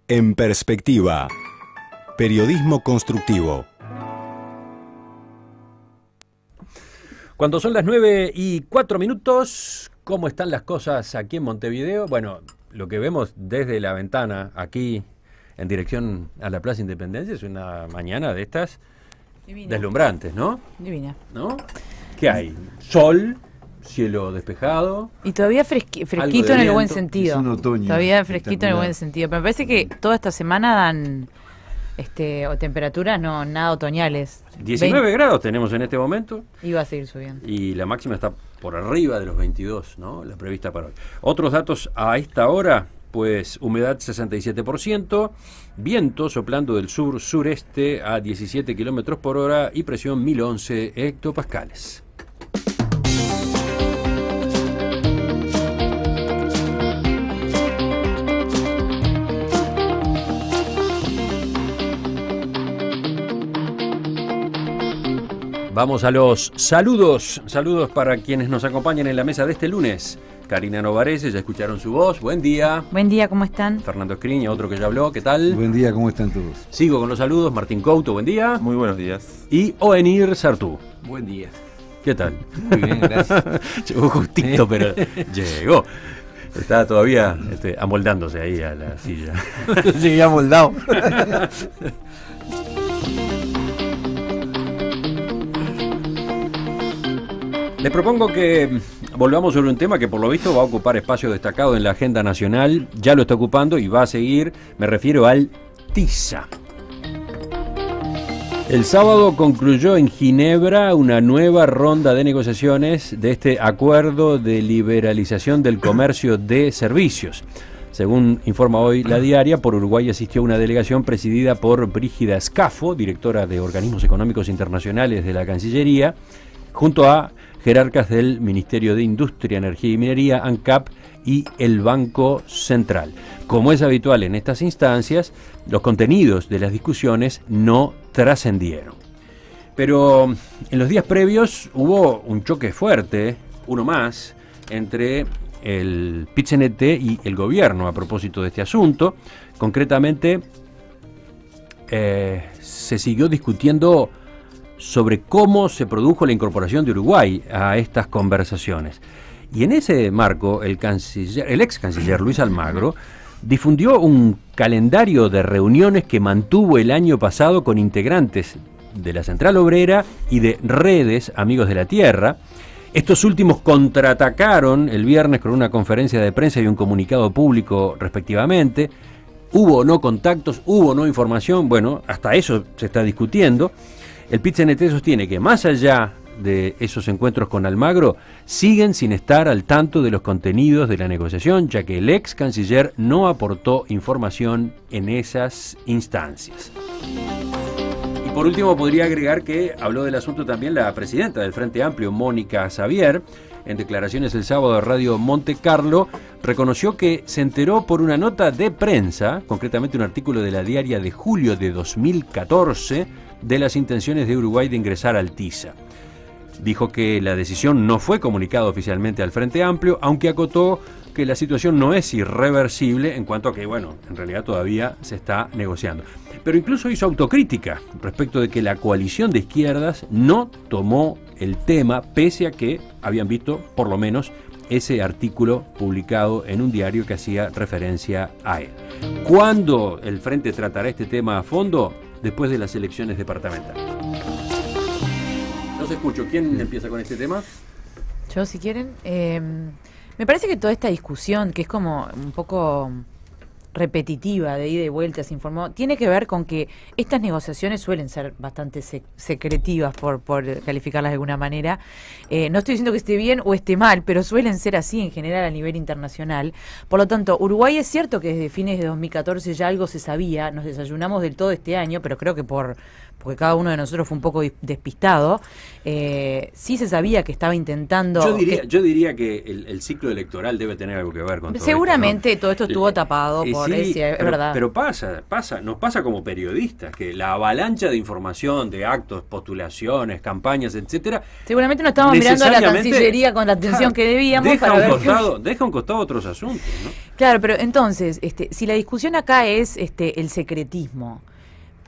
En Perspectiva. Periodismo constructivo. Cuando son las 9:04, ¿cómo están las cosas aquí en Montevideo? Bueno, lo que vemos desde la ventana aquí en dirección a la Plaza Independencia es una mañana de estas divina, deslumbrantes, ¿no? Divina. ¿No? ¿Qué hay? Sol, cielo despejado. Y todavía fresquito en el buen sentido. Es un otoño. Todavía fresquito en el buen sentido. Pero me parece que toda esta semana dan o temperaturas no nada otoñales. 19 grados tenemos en este momento. Y va a seguir subiendo. Y la máxima está por arriba de los 22, ¿no? La prevista para hoy. Otros datos a esta hora, pues humedad 67%, viento soplando del sur-sureste a 17 kilómetros por hora y presión 1011 hectopascales. Vamos a los saludos. Saludos para quienes nos acompañan en la mesa de este lunes. Karina Novarese, ya escucharon su voz. Buen día. Buen día, ¿cómo están? Fernando Escriña, otro que ya habló. ¿Qué tal? Buen día, ¿cómo están todos? Sigo con los saludos. Martín Couto, buen día. Muy buenos días. Y Oenir Sartú. Buen día. ¿Qué tal? Muy bien, gracias. Llegó justito, pero llegó. Está todavía amoldándose ahí a la silla. Llegué amoldado. Les propongo que volvamos sobre un tema que por lo visto va a ocupar espacio destacado en la agenda nacional, ya lo está ocupando y va a seguir, me refiero al TISA. El sábado concluyó en Ginebra una nueva ronda de negociaciones de este acuerdo de liberalización del comercio de servicios. Según informa hoy La Diaria, por Uruguay asistió una delegación presidida por Brígida Scafo, directora de Organismos Económicos Internacionales de la Cancillería, junto a jerarcas del Ministerio de Industria, Energía y Minería, ANCAP y el Banco Central. Como es habitual en estas instancias, los contenidos de las discusiones no trascendieron. Pero en los días previos hubo un choque fuerte, uno más, entre el PIT-CNT y el gobierno a propósito de este asunto. Concretamente, se siguió discutiendo sobre cómo se produjo la incorporación de Uruguay a estas conversaciones. Y en ese marco, el ex canciller Luis Almagro difundió un calendario de reuniones que mantuvo el año pasado con integrantes de la Central Obrera y de Redes Amigos de la Tierra. Estos últimos contraatacaron el viernes con una conferencia de prensa y un comunicado público respectivamente. ¿Hubo o no contactos? ¿Hubo o no información? Bueno, hasta eso se está discutiendo. El PIT-CNT sostiene que más allá de esos encuentros con Almagro, siguen sin estar al tanto de los contenidos de la negociación, ya que el ex canciller no aportó información en esas instancias. Y por último podría agregar que habló del asunto también la presidenta del Frente Amplio, Mónica Xavier. En declaraciones el sábado de Radio Monte Carlo, reconoció que se enteró por una nota de prensa, concretamente un artículo de La Diaria de julio de 2014, de las intenciones de Uruguay de ingresar al TISA. Dijo que la decisión no fue comunicada oficialmente al Frente Amplio, aunque acotó que la situación no es irreversible en cuanto a que, bueno, en realidad todavía se está negociando. Pero incluso hizo autocrítica respecto de que la coalición de izquierdas no tomó el tema, pese a que habían visto, por lo menos, ese artículo publicado en un diario que hacía referencia a él. ¿Cuándo el Frente tratará este tema a fondo? Después de las elecciones departamentales. Los escucho. ¿Quién empieza con este tema? Yo, si quieren. Me parece que toda esta discusión, que es como un poco repetitiva, de ida y vuelta, se informó, tiene que ver con que estas negociaciones suelen ser bastante secretivas, por calificarlas de alguna manera. No estoy diciendo que esté bien o esté mal, pero suelen ser así en general a nivel internacional. Por lo tanto, Uruguay es cierto que desde fines de 2014 ya algo se sabía, nos desayunamos del todo este año, pero creo que porque cada uno de nosotros fue un poco despistado, sí se sabía que estaba intentando... Yo diría que el ciclo electoral debe tener algo que ver con todo seguramente esto, ¿no? Todo esto estuvo tapado por favor, es pero, verdad. Pero nos pasa como periodistas, que la avalancha de información, de actos, postulaciones, campañas, etcétera, seguramente no estamos mirando a la Cancillería con la atención que debíamos deja para ver deja a un costado otros asuntos, ¿no? Claro, pero entonces, si la discusión acá es el secretismo,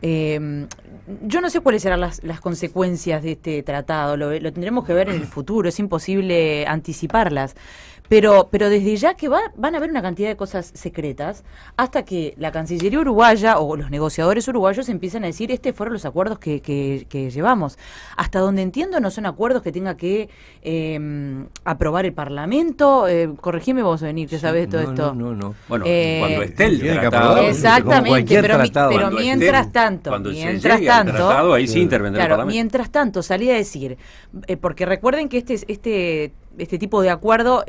yo no sé cuáles serán las consecuencias de este tratado, lo tendremos que ver en el futuro, es imposible anticiparlas. Pero desde ya que van a haber una cantidad de cosas secretas hasta que la Cancillería uruguaya o los negociadores uruguayos empiezan a decir fueron los acuerdos que llevamos. Hasta donde entiendo no son acuerdos que tenga que aprobar el Parlamento. Corregime vos, Venir, que sabés de todo esto. No. Bueno, cuando esté el tratado. Exactamente, pero Cuando mientras tanto, cuando se llegue al tratado, ahí sí intervendrá el Parlamento. Mientras tanto, salí a decir, porque recuerden que este tipo de acuerdo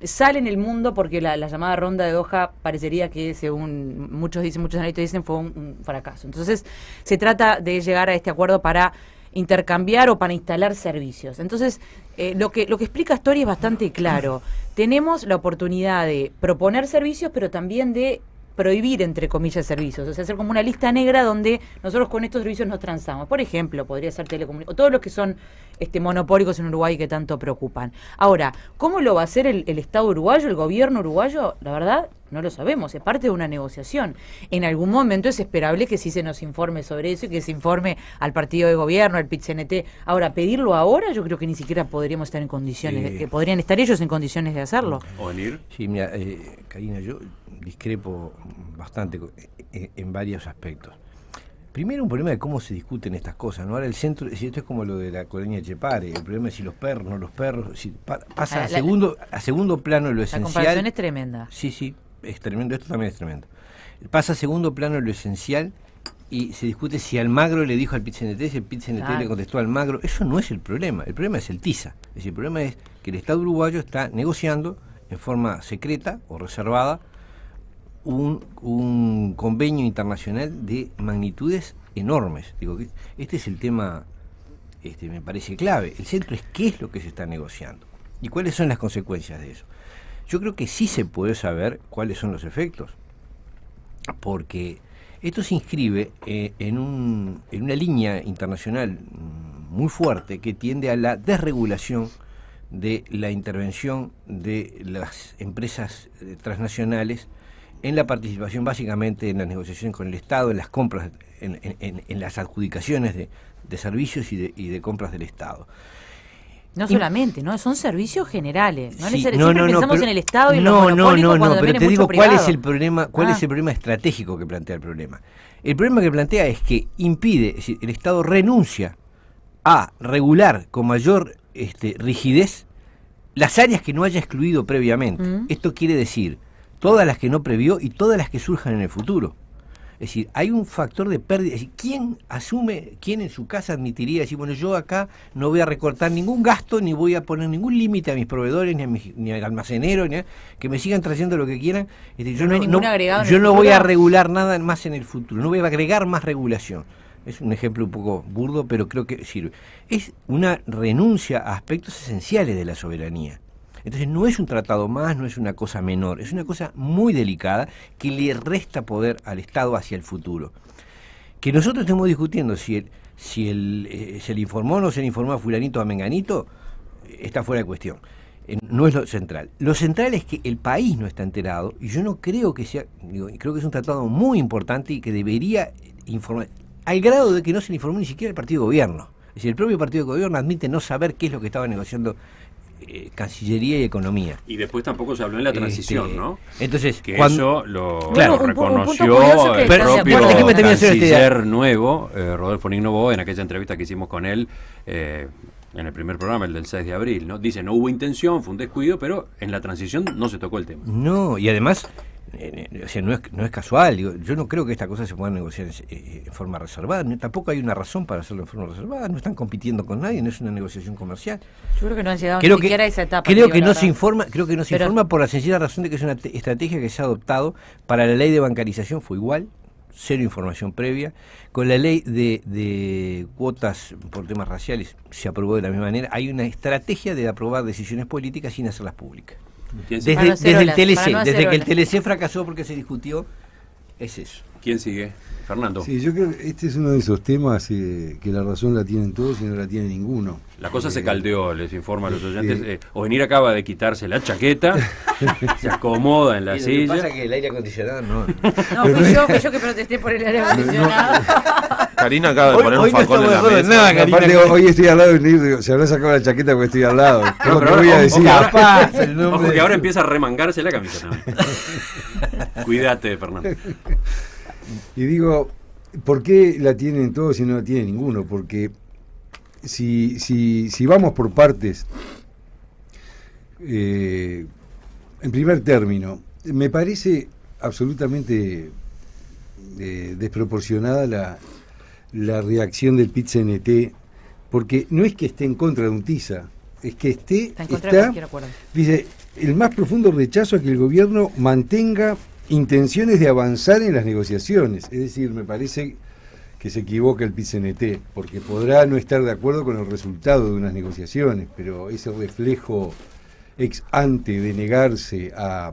sale en el mundo porque la llamada ronda de Doha parecería que, según muchos analistas dicen, fue un fracaso. Entonces, se trata de llegar a este acuerdo para intercambiar o para instalar servicios. Entonces, lo que explica Story es bastante claro. Tenemos la oportunidad de proponer servicios, pero también de prohibir, entre comillas, servicios, o sea, hacer como una lista negra donde nosotros con estos servicios nos transamos. Por ejemplo, podría ser telecomunicaciones, o todos los que son monopólicos en Uruguay que tanto preocupan. Ahora, ¿cómo lo va a hacer el Estado uruguayo, el gobierno uruguayo? La verdad, no lo sabemos, es parte de una negociación. En algún momento es esperable que sí se nos informe sobre eso y que se informe al partido de gobierno, al PIT-CNT. Ahora, pedirlo ahora, yo creo que ni siquiera podríamos estar en condiciones, que podrían estar ellos en condiciones de hacerlo. ¿O venir? Sí, mira, Karina, yo discrepo bastante en varios aspectos. Primero, un problema de cómo se discuten estas cosas, ¿no? Ahora el centro, esto es como lo de la colonia Chepare, el problema es si los perros, no los perros, si pasa a segundo plano lo esencial. La comparación es tremenda. Sí, es tremendo, esto también es tremendo. Pasa a segundo plano lo esencial y se discute si Almagro le dijo al PIT-CNT, si el PIT-CNT le contestó a Almagro. Eso no es el problema es el TISA. Es decir, el problema es que el Estado uruguayo está negociando en forma secreta o reservada un convenio internacional de magnitudes enormes. Digo, este es el tema, me parece clave. El centro es qué es lo que se está negociando y cuáles son las consecuencias de eso. Yo creo que sí se puede saber cuáles son los efectos, porque esto se inscribe en una línea internacional muy fuerte que tiende a la desregulación de la intervención de las empresas transnacionales en la participación básicamente en las negociaciones con el Estado, en las compras, en las adjudicaciones de servicios y de compras del Estado. No solamente, ¿no? Son servicios generales. No sí, siempre pensamos en el Estado y en los monopólicos cuando pero también te es digo mucho cuál privado. es el problema, es el problema estratégico que plantea el problema. El problema que plantea es que impide, es decir, el Estado renuncia a regular con mayor rigidez las áreas que no haya excluido previamente. Esto quiere decir todas las que no previó y todas las que surjan en el futuro. Es decir, hay un factor de pérdida. Es decir, ¿quién en su casa admitiría decir, bueno, yo acá no voy a recortar ningún gasto, ni voy a poner ningún límite a mis proveedores, ni al almacenero, que me sigan trayendo lo que quieran? Es decir, yo no voy a regular nada más en el futuro, no voy a agregar más regulación. Es un ejemplo un poco burdo, pero creo que sirve. Es una renuncia a aspectos esenciales de la soberanía. Entonces no es un tratado más, no es una cosa menor, es una cosa muy delicada que le resta poder al Estado hacia el futuro. Que nosotros estemos discutiendo si se le informó o no se le informó a fulanito o a menganito, está fuera de cuestión. No es lo central. Lo central es que el país no está enterado, y yo no creo que sea, creo que es un tratado muy importante y que debería informar, al grado de que no se le informó ni siquiera el partido de gobierno. Es decir, el propio partido de gobierno admite no saber qué es lo que estaba negociando Cancillería y Economía. Y después tampoco se habló en la transición, ¿no? Entonces, que eso lo reconoció el propio canciller nuevo, Rodolfo Nignobo, en aquella entrevista que hicimos con él en el primer programa, el del 6 de abril, ¿no? Dice, no hubo intención, fue un descuido, pero en la transición no se tocó el tema. No, y además o sea, no es casual. Yo no creo que estas cosas se puedan negociar en forma reservada. Tampoco hay una razón para hacerlo en forma reservada. No están compitiendo con nadie, no es una negociación comercial. Yo creo que no han llegado ni siquiera a esa etapa. Creo que no se informa por la sencilla razón de que es una estrategia que se ha adoptado. Para la ley de bancarización fue igual, cero información previa. Con la ley de cuotas por temas raciales se aprobó de la misma manera. Hay una estrategia de aprobar decisiones políticas sin hacerlas públicas. Desde el TLC, desde que el TLC fracasó porque se discutió Es eso. ¿Quién sigue? Fernando. Sí, yo creo que este es uno de esos temas que la razón la tienen todos y no la tiene ninguno. La cosa se caldeó, les informo a los oyentes. Ovenir acaba de quitarse la chaqueta, se acomoda en la Lo silla. que pasa es que el aire acondicionado no. No, fui yo que protesté por el aire acondicionado. Karina acaba de poner un no facón en la estamos de acuerdo en mesa. nada, Karina. Aparte, hoy estoy al lado de Nir, digo, se habrá sacado la chaqueta porque estoy al lado. ¿Qué es lo pero que voy a ahora- decir? Capaz, el nombre Ojo que de- ahora empieza a remangarse la camisa también. Cuídate, Fernando. Y digo, ¿por qué la tienen todos y no la tiene ninguno? Porque si vamos por partes, en primer término, me parece absolutamente desproporcionada la reacción del PIT-CNT, porque no es que esté en contra de un TISA, es que Está en contra de cualquier acuerdo. dice, el más profundo rechazo a que el gobierno mantenga intenciones de avanzar en las negociaciones. Es decir, me parece que se equivoca el PIT-CNT, porque podrá no estar de acuerdo con el resultado de unas negociaciones, pero ese reflejo ex ante de negarse a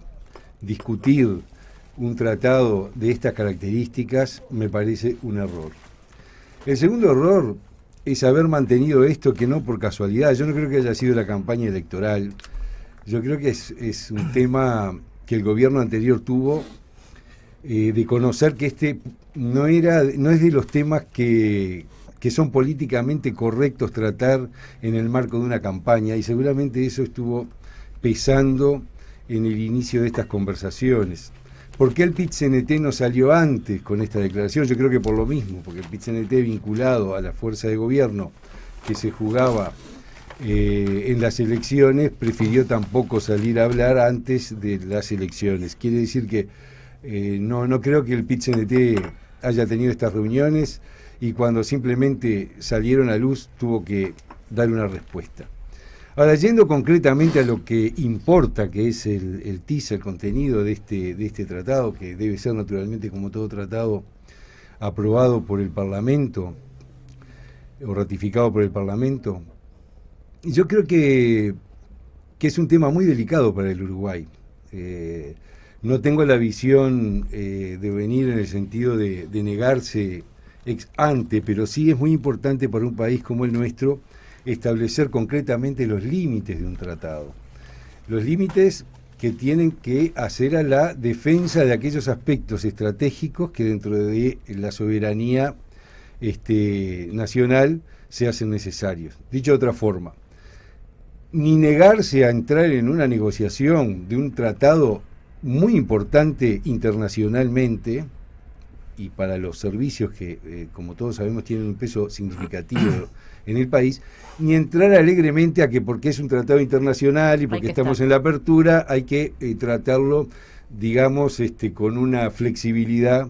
discutir un tratado de estas características me parece un error. El segundo error es haber mantenido esto, que no por casualidad, yo no creo que haya sido la campaña electoral, yo creo que es un tema que el gobierno anterior tuvo, de conocer que este no es de los temas que son políticamente correctos tratar en el marco de una campaña, y seguramente eso estuvo pesando en el inicio de estas conversaciones. ¿Por qué el PIT-CNT no salió antes con esta declaración? Yo creo que por lo mismo, porque el PIT-CNT vinculado a la fuerza de gobierno que se jugaba en las elecciones, prefirió tampoco salir a hablar antes de las elecciones. Quiere decir que no creo que el PIT-CNT haya tenido estas reuniones y cuando simplemente salieron a luz tuvo que dar una respuesta. Ahora, yendo concretamente a lo que importa, que es el TISA, el contenido de este tratado, que debe ser naturalmente, como todo tratado, aprobado por el Parlamento o ratificado por el Parlamento, yo creo que es un tema muy delicado para el Uruguay. No tengo la visión de venir en el sentido de negarse ex ante, pero sí es muy importante para un país como el nuestro establecer concretamente los límites de un tratado. Los límites que tienen que hacer a la defensa de aquellos aspectos estratégicos que dentro de la soberanía nacional se hacen necesarios. Dicho de otra forma, ni negarse a entrar en una negociación de un tratado muy importante internacionalmente y para los servicios que, como todos sabemos, tienen un peso significativo en el país, ni entrar alegremente a que porque es un tratado internacional y porque estamos en la apertura, hay que tratarlo, digamos, con una flexibilidad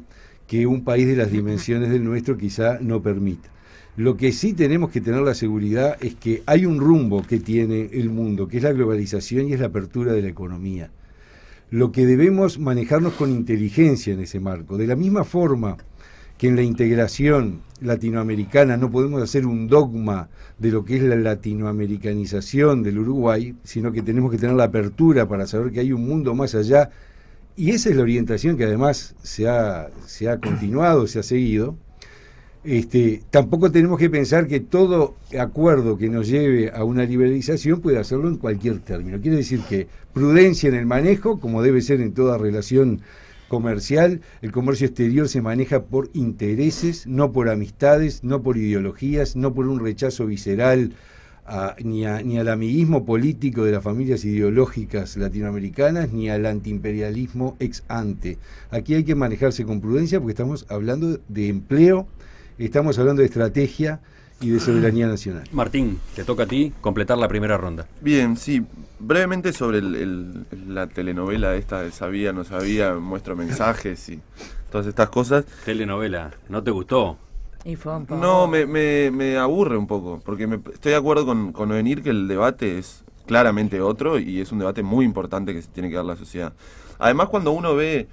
que un país de las dimensiones del nuestro quizá no permita. Lo que sí tenemos que tener la seguridad es que hay un rumbo que tiene el mundo, que es la globalización y es la apertura de la economía. Lo que debemos manejarnos con inteligencia en ese marco. De la misma forma que en la integración latinoamericana no podemos hacer un dogma de lo que es la latinoamericanización del Uruguay, sino que tenemos que tener la apertura para saber que hay un mundo más allá, y esa es la orientación que además se ha continuado, se ha seguido. Tampoco tenemos que pensar que todo acuerdo que nos lleve a una liberalización puede hacerlo en cualquier término. Quiere decir que prudencia en el manejo, como debe ser en toda relación comercial. El comercio exterior se maneja por intereses, no por amistades, no por ideologías, no por un rechazo visceral ni al amiguismo político de las familias ideológicas latinoamericanas, ni al antiimperialismo ex ante. Aquí hay que manejarse con prudencia porque estamos hablando de empleo, estamos hablando de estrategia y de soberanía nacional. Martín, te toca a ti completar la primera ronda. Bien, sí. Brevemente sobre la telenovela esta de Sabía, no sabía, muestro mensajes y todas estas cosas. Telenovela, ¿no te gustó? Y fue un poco... No, me aburre un poco, porque estoy de acuerdo con Ovenir que el debate es claramente otro y es un debate muy importante que se tiene que dar la sociedad. Además, cuando uno ve,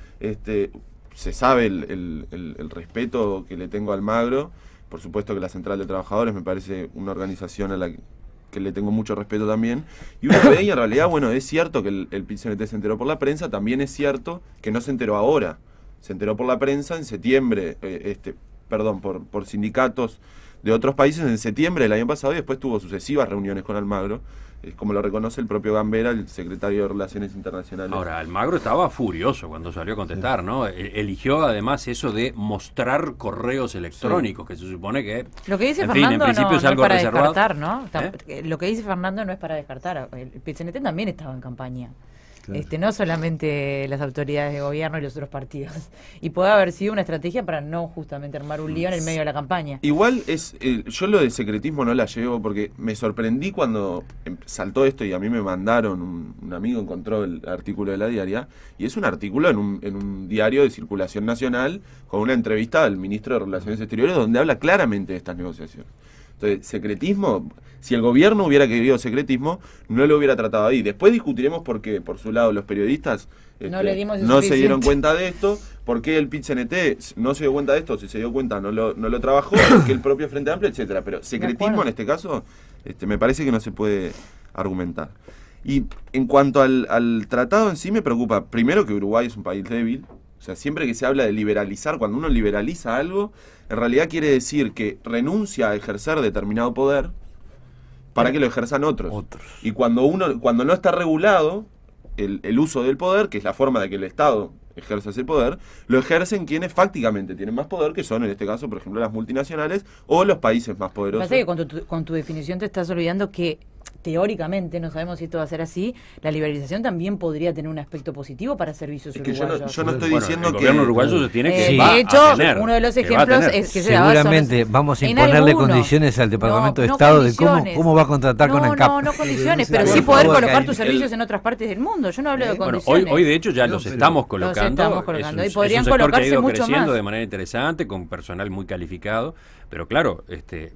se sabe el respeto que le tengo a Almagro. Por supuesto que la Central de Trabajadores me parece una organización a la que le tengo mucho respeto también. Y uno ve y en realidad, bueno, es cierto que el PIT-CNT se enteró por la prensa, también es cierto que no se enteró ahora. se enteró por la prensa en septiembre, por sindicatos de otros países en septiembre del año pasado, y después tuvo sucesivas reuniones con Almagro, como lo reconoce el propio Gambera, el secretario de Relaciones Internacionales. Ahora, Almagro estaba furioso cuando salió a contestar, ¿no? Eligió además eso de mostrar correos electrónicos, que se supone que... Lo que dice en fin, Fernando en principio no es es algo para reservado. descartar, ¿no? Lo que dice Fernando no es para descartar. El PCNT también estaba en campaña. Claro. No solamente las autoridades de gobierno y los otros partidos. Y puede haber sido una estrategia para no justamente armar un lío en el medio de la campaña. Igual yo lo de secretismo no la llevo porque me sorprendí cuando saltó esto y a mí me mandaron, un amigo encontró el artículo de La Diaria, y es un artículo en un diario de circulación nacional con una entrevista al ministro de Relaciones Exteriores donde habla claramente de estas negociaciones. Entonces, secretismo, si el gobierno hubiera querido secretismo, no lo hubiera tratado ahí. Después discutiremos por qué, por su lado, los periodistas no se dieron cuenta de esto, por qué el PIT-CNT no se dio cuenta de esto, si se dio cuenta no lo trabajó, que el propio Frente Amplio, etcétera. Pero secretismo en este caso, me parece que no se puede argumentar. Y en cuanto al tratado en sí, me preocupa, primero, que Uruguay es un país débil. O sea, siempre que se habla de liberalizar, cuando uno liberaliza algo, en realidad quiere decir que renuncia a ejercer determinado poder para que lo ejerzan otros. Y cuando no está regulado el uso del poder, que es la forma de que el Estado ejerza ese poder, lo ejercen quienes fácticamente tienen más poder, que son en este caso, por ejemplo, las multinacionales o los países más poderosos. Pasa que con tu definición te estás olvidando que teóricamente, no sabemos si esto va a ser así, la liberalización también podría tener un aspecto positivo para servicios es que uruguayos. yo no estoy diciendo el que... gobierno uruguayo se tiene que de va hecho, a tener, uno de los que va a ejemplos tener. es que se daba seguramente vamos a imponerle condiciones al Departamento de Estado de cómo va a contratar con ANCAP. No condiciones, pero Por sí poder favor, colocar que tus servicios en otras partes del mundo. Yo no hablo de Bueno, condiciones. hoy de hecho ya los estamos colocando. Y podrían es un sector colocarse que ha ido mucho creciendo más. de manera interesante, con personal muy calificado, pero claro,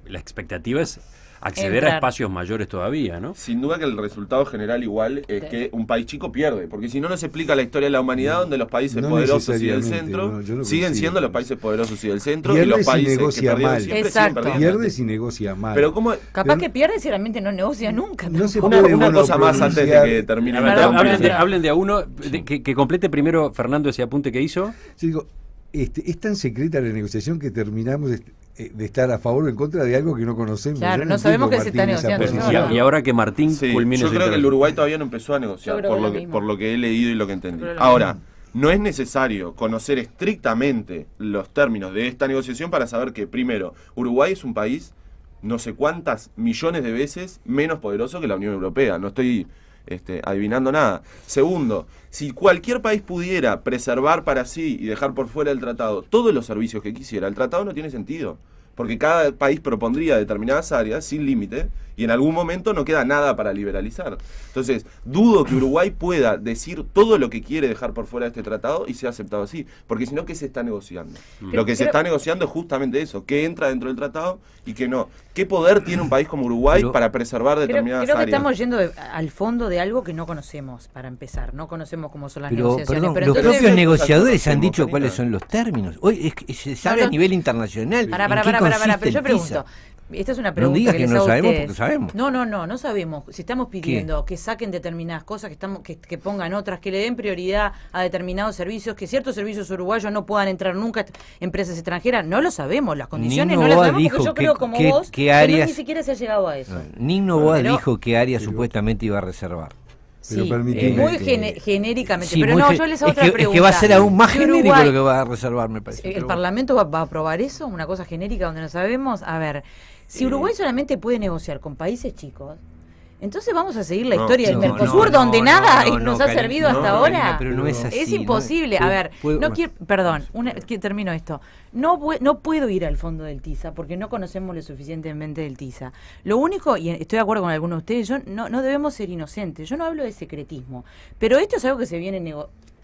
la expectativa es acceder a espacios mayores todavía, ¿no? Sin duda que el resultado general igual es que un país chico pierde, porque si no, no se explica la historia de la humanidad donde los países poderosos y del centro siguen siendo los países poderosos y del centro, y los países que perdieron siempre siguen perdiendo. Pierdes y negocia mal. Pero ¿cómo? Capaz que pierdes y realmente no negocia nunca. No se una cosa más antes de que termine. Hablen de a uno, que complete primero Fernando ese apunte que hizo. Yo digo, es tan secreta la negociación que terminamos de estar a favor o en contra de algo que no conocemos. Claro, no sabemos qué se está negociando. Y ahora que Martín culmine. Yo creo que el Uruguay todavía no empezó a negociar, por lo que he leído y lo que entendí. Ahora, no es necesario conocer estrictamente los términos de esta negociación para saber que, primero, Uruguay es un país no sé cuántas millones de veces menos poderoso que la Unión Europea. No estoy adivinando nada. Segundo, si cualquier país pudiera preservar para sí y dejar por fuera del tratado todos los servicios que quisiera, el tratado no tiene sentido. Porque cada país propondría determinadas áreas sin límite y en algún momento no queda nada para liberalizar. Entonces, dudo que Uruguay pueda decir todo lo que quiere dejar por fuera de este tratado y sea aceptado así. Porque si no, ¿qué se está negociando? Lo que se está negociando es justamente eso, qué entra dentro del tratado y qué no. ¿Qué poder tiene un país como Uruguay para preservar determinadas áreas? Creo que estamos yendo al fondo de algo que no conocemos, para empezar. No conocemos cómo son las negociaciones. Perdón, pero los entonces, propios negociadores han dicho cuáles son los términos. Hoy se sabe a nivel internacional. Pero yo pregunto, esta es una pregunta. No digas que no lo sabemos ustedes. porque sabemos. No sabemos. Si estamos pidiendo que saquen determinadas cosas, que pongan otras, que le den prioridad a determinados servicios, que ciertos servicios uruguayos no puedan entrar nunca empresas extranjeras, no lo sabemos. Las condiciones no las sabemos porque yo creo como vos que ni siquiera se ha llegado a eso. Nino Boa dijo qué área supuestamente iba a reservar. Sí, muy genéricamente. Sí, pero no, yo les hago otra pregunta. Es que va a ser aún más genérico lo que va a reservar, me parece. ¿El Parlamento va a aprobar eso? ¿Una cosa genérica donde no sabemos? A ver, si Uruguay solamente puede negociar con países chicos, entonces vamos a seguir la historia del Mercosur, donde nada nos ha servido hasta ahora. Pero no es así. Es imposible. A ver, termino esto. No puedo ir al fondo del TISA porque no conocemos lo suficientemente del TISA. Lo único, y estoy de acuerdo con algunos de ustedes, no debemos ser inocentes. Yo no hablo de secretismo, pero esto es algo que se viene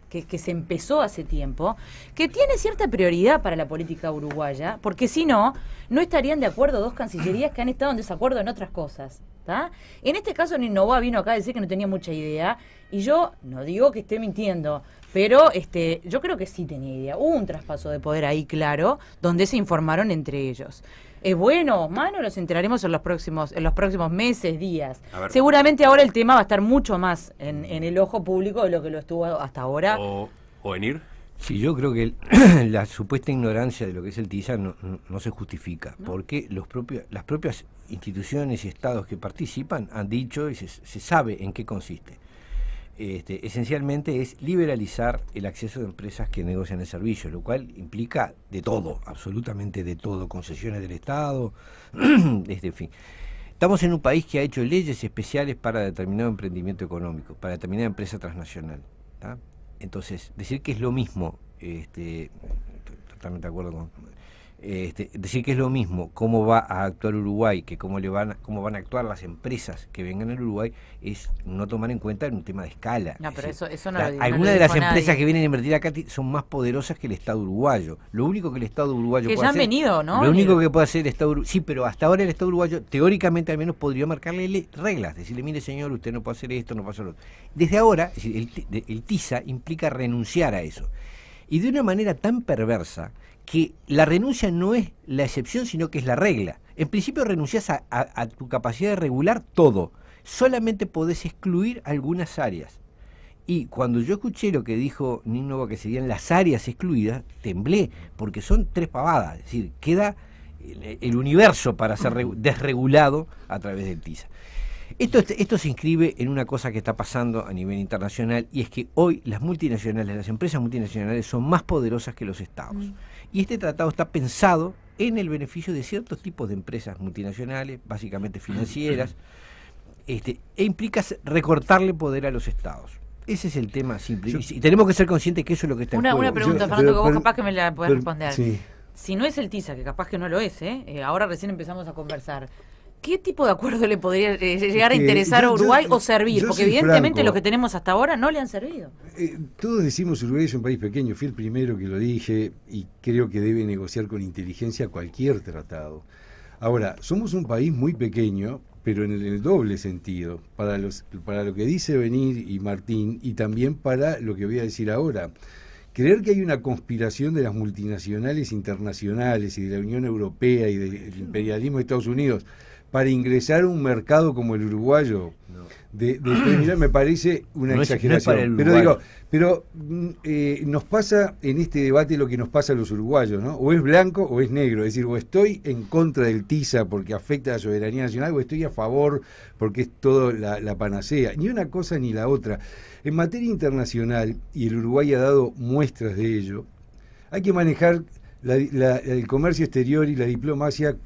que se empezó hace tiempo, que tiene cierta prioridad para la política uruguaya, porque si no estarían de acuerdo dos cancillerías que han estado en desacuerdo en otras cosas. ¿Tá? En este caso Novoa vino acá a decir que no tenía mucha idea, y yo no digo que esté mintiendo, pero yo creo que sí tenía idea. Hubo un traspaso de poder ahí claro, donde se informaron entre ellos. ¿Es bueno o malo? Los enteraremos en los próximos meses, días. Seguramente ahora el tema va a estar mucho más en el ojo público de lo que lo estuvo hasta ahora. ¿O Enir? Sí, yo creo que la supuesta ignorancia de lo que es el TISA no se justifica, porque las propias instituciones y estados que participan han dicho y se sabe en qué consiste. Esencialmente es liberalizar el acceso de empresas que negocian el servicio, lo cual implica de todo, absolutamente de todo, concesiones del Estado, en fin. Estamos en un país que ha hecho leyes especiales para determinado emprendimiento económico, para determinada empresa transnacional, ¿tá? Entonces, decir que es lo mismo, totalmente de acuerdo con... decir que es lo mismo cómo va a actuar Uruguay que cómo van a actuar las empresas que vengan al Uruguay es no tomar en cuenta un tema de escala. No, pero decir, eso no lo digo. algunas de las empresas que vienen a invertir acá son más poderosas que el Estado uruguayo. Lo único que el Estado uruguayo que puede ya hacer, han venido, ¿no? Lo único que puede hacer el Estado uruguayo, sí, pero hasta ahora el Estado uruguayo teóricamente al menos podría marcarle reglas, decirle, mire señor, usted no puede hacer esto, no puede hacer lo otro. Desde ahora, es decir, el TISA implica renunciar a eso. Y de una manera tan perversa que la renuncia no es la excepción, sino que es la regla. En principio renuncias a tu capacidad de regular todo. Solamente podés excluir algunas áreas. Y cuando yo escuché lo que dijo Nino, que serían las áreas excluidas, temblé, porque son 3 pavadas. Es decir, queda el universo para ser desregulado a través del TISA. Esto se inscribe en una cosa que está pasando a nivel internacional, y es que hoy las multinacionales, las empresas multinacionales son más poderosas que los estados. Y este tratado está pensado en el beneficio de ciertos tipos de empresas multinacionales, básicamente financieras, e implica recortarle poder a los estados. Ese es el tema simple. Y tenemos que ser conscientes que eso es lo que está en juego. Una pregunta, Fernando, que vos capaz que me la podés responder. Sí. Si no es el TISA, que capaz que no lo es, ahora recién empezamos a conversar, ¿qué tipo de acuerdo le podría llegar a interesar a Uruguay o servir? Porque evidentemente los que tenemos hasta ahora no le han servido. Todos decimos Uruguay es un país pequeño, fui el primero que lo dije, y creo que debe negociar con inteligencia cualquier tratado. Ahora, somos un país muy pequeño, pero en el doble sentido, para lo que dice Benir y Martín, y también para lo que voy a decir ahora. Creer que hay una conspiración de las multinacionales internacionales y de la Unión Europea y del imperialismo de Estados Unidos para ingresar a un mercado como el uruguayo, me parece una exageración. Pero nos pasa en este debate lo que nos pasa a los uruguayos, ¿no? O es blanco o es negro, es decir, o estoy en contra del TISA porque afecta a la soberanía nacional, o estoy a favor porque es todo la panacea. Ni una cosa ni la otra. En materia internacional, y el Uruguay ha dado muestras de ello, hay que manejar el comercio exterior y la diplomacia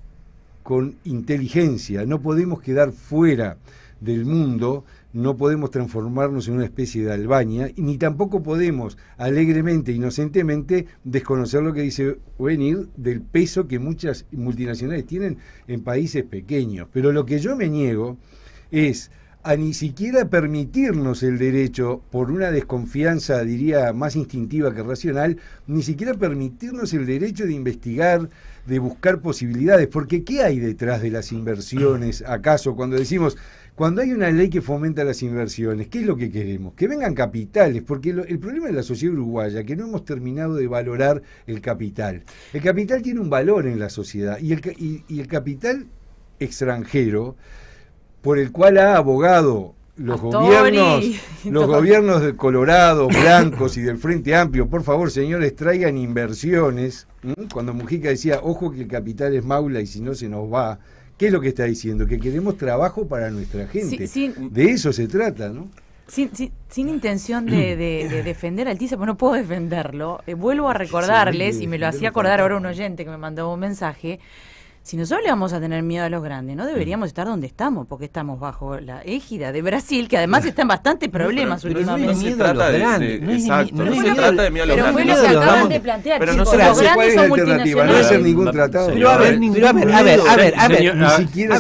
con inteligencia. No podemos quedar fuera del mundo, no podemos transformarnos en una especie de Albania, ni tampoco podemos alegremente, inocentemente, desconocer lo que dice Benir del peso que muchas multinacionales tienen en países pequeños. Pero lo que yo me niego es a ni siquiera permitirnos el derecho, por una desconfianza, diría, más instintiva que racional, ni siquiera permitirnos el derecho de investigar, de buscar posibilidades, porque ¿qué hay detrás de las inversiones, acaso, cuando decimos, cuando hay una ley que fomenta las inversiones, ¿qué es lo que queremos? Que vengan capitales, porque el problema de la sociedad uruguaya, que no hemos terminado de valorar el capital. El capital tiene un valor en la sociedad, y el capital extranjero, por el cual ha abogado los gobiernos de Colorado, blancos y del Frente Amplio. Por favor, señores, traigan inversiones. Cuando Mujica decía, ojo que el capital es maula y si no se nos va, ¿qué es lo que está diciendo? Que queremos trabajo para nuestra gente. De eso se trata, ¿no? Sin intención de defender al TISA, pues no puedo defenderlo. Vuelvo a recordarles, y me lo hacía acordar ahora un oyente que me mandó un mensaje. Si nosotros le vamos a tener miedo a los grandes, no deberíamos estar donde estamos, porque estamos bajo la égida de Brasil, que además está en bastantes problemas últimamente. No se trata de miedo a los Pero fue lo que acaban de plantear, pero chicos, no los grandes son multinacionales. No hacer ningún tratado. Pero a ver,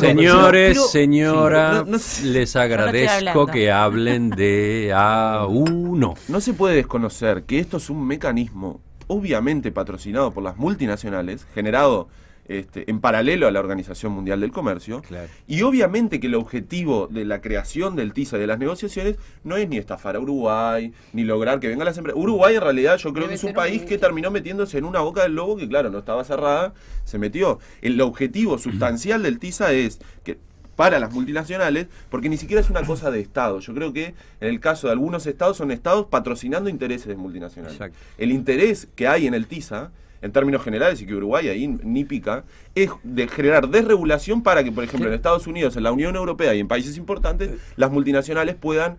señores, señora, les agradezco que hablen de A1. No se puede desconocer que esto es un mecanismo obviamente patrocinado por las multinacionales, generado en paralelo a la Organización Mundial del Comercio, claro. Y obviamente que el objetivo de la creación del TISA y de las negociaciones no es ni estafar a Uruguay, ni lograr que vengan las empresas. Uruguay en realidad yo creo que es un país que terminó metiéndose en una boca del lobo que claro, no estaba cerrada, se metió. El objetivo sustancial del TISA es que para las multinacionales, porque ni siquiera es una cosa de Estado. Yo creo que en el caso de algunos estados son estados patrocinando intereses de multinacionales. Exacto. El interés que hay en el TISA, en términos generales, y que Uruguay ahí ni pica, es de generar desregulación para que, por ejemplo, en Estados Unidos, en la Unión Europea y en países importantes, las multinacionales puedan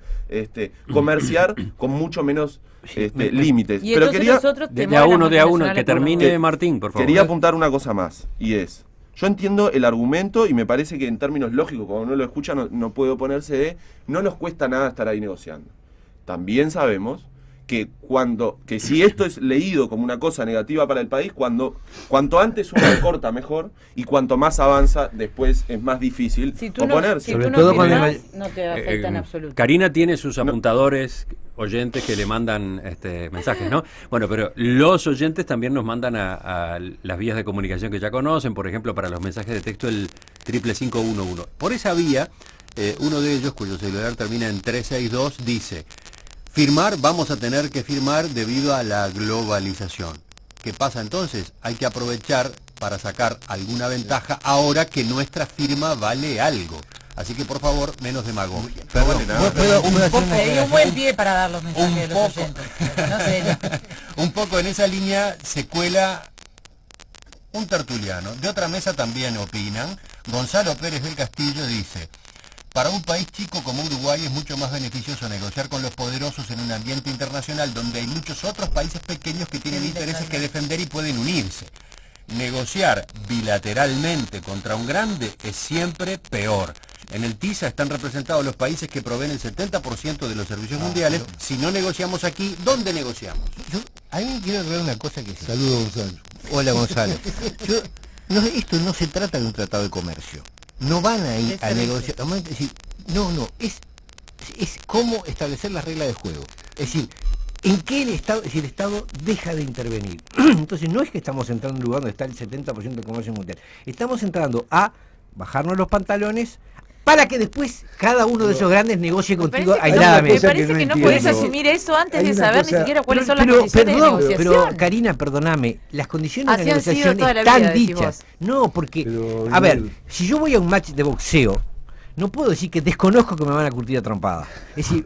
comerciar con mucho menos límites. Y Pero entonces quería, nosotros De temor a las uno, que multinacionales termine por- Martín, por favor. quería apuntar una cosa más, y es, yo entiendo el argumento y me parece que en términos lógicos, cuando uno lo escucha, no puede oponerse de, no nos cuesta nada estar ahí negociando. También sabemos que si esto es leído como una cosa negativa para el país, cuanto antes uno corta mejor, y cuanto más avanza, después es más difícil Si tú no, oponerse. si Sobre tú no todo cuando firmás, no te afecta en absoluto. Karina tiene sus apuntadores, oyentes que le mandan mensajes, ¿no? Bueno, pero los oyentes también nos mandan a las vías de comunicación que ya conocen, por ejemplo, para los mensajes de texto el 55511. Por esa vía, uno de ellos, cuyo celular termina en 362, dice: firmar, vamos a tener que firmar debido a la globalización. ¿Qué pasa entonces? Hay que aprovechar para sacar alguna ventaja ahora que nuestra firma vale algo. Así que por favor, menos demagogia. Perdón, ¿puedo hacer una Pedí un buen aclaración? pie para dar los mensajes de los poco. oyentes. No sé, Un poco en esa línea se cuela un tertuliano. De otra mesa también opinan. Gonzalo Pérez del Castillo dice: para un país chico como Uruguay es mucho más beneficioso negociar con los poderosos en un ambiente internacional donde hay muchos otros países pequeños que tienen intereses que defender y pueden unirse. Negociar bilateralmente contra un grande es siempre peor. En el TISA están representados los países que proveen el 70% de los servicios mundiales. Si no negociamos aquí, ¿dónde negociamos? Yo ahí quiero aclarar una cosa que sí. Saludos, Gonzalo. Hola, Gonzalo. Esto no se trata de un tratado de comercio. No van a ir a negociar. Es decir, es cómo establecer las reglas de juego. Es decir, en qué el Estado deja de intervenir. Entonces no es que estamos entrando en un lugar donde está el 70% del comercio mundial. Estamos entrando a bajarnos los pantalones para que después cada uno de esos grandes negocie contigo Me aisladamente. parece que que no no podés entiendo. asumir eso antes Hay de una saber cosa- ni siquiera cuáles son las Pero, condiciones perdón, de pero negociación. Karina, perdóname, las condiciones de Así han sido negociación toda la están vida, decís dichas. vos. No, porque, Pero, a ver, Miguel. si yo voy a un match de boxeo, no puedo decir que desconozco que me van a curtir a trompadas. Es decir,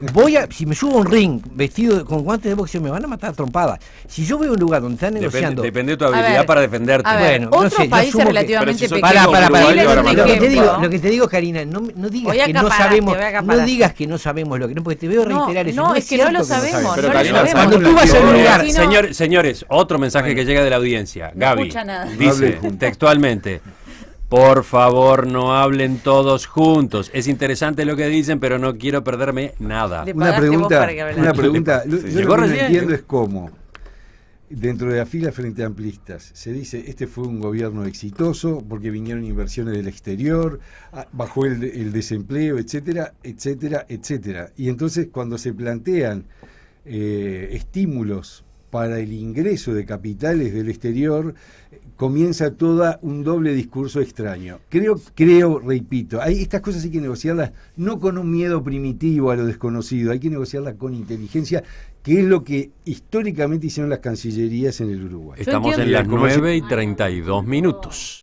si me subo a un ring vestido con guantes de boxeo, me van a matar a trompadas. Si yo voy a un lugar donde están negociando... Depende de tu A habilidad ver, para defenderte. A ver, Bueno, no otros sé, yo países asumo que- relativamente pero si sos pequeños. Para, Chile es un lo que te ejemplo. digo, Karina, no digas Voy a que no acaparar, sabemos, te voy a acaparar. no digas que no sabemos lo que no, porque te veo reiterar eso. No, es que no lo cierto sabemos, Pero no lo Karina, sabemos. cuando tú vas a un lugar- Si no- Señores, otro mensaje que llega de la audiencia. No Gaby escucha nada. dice Hablen juntos. textualmente: por favor, no hablen todos juntos. Es interesante lo que dicen, pero no quiero perderme nada. Le Una pagaste vos pregunta, para que hablara. una pregunta. Yo Llegó lo que no recién. entiendo es cómo, dentro de la fila frente amplistas, se dice este fue un gobierno exitoso porque vinieron inversiones del exterior, bajó el desempleo, etcétera, etcétera, etcétera. Y entonces cuando se plantean estímulos para el ingreso de capitales del exterior, comienza toda un doble discurso extraño. Creo, repito, estas cosas hay que negociarlas no con un miedo primitivo a lo desconocido, hay que negociarlas con inteligencia, que es lo que históricamente hicieron las cancillerías en el Uruguay. Estamos en entiendo. las 9:32.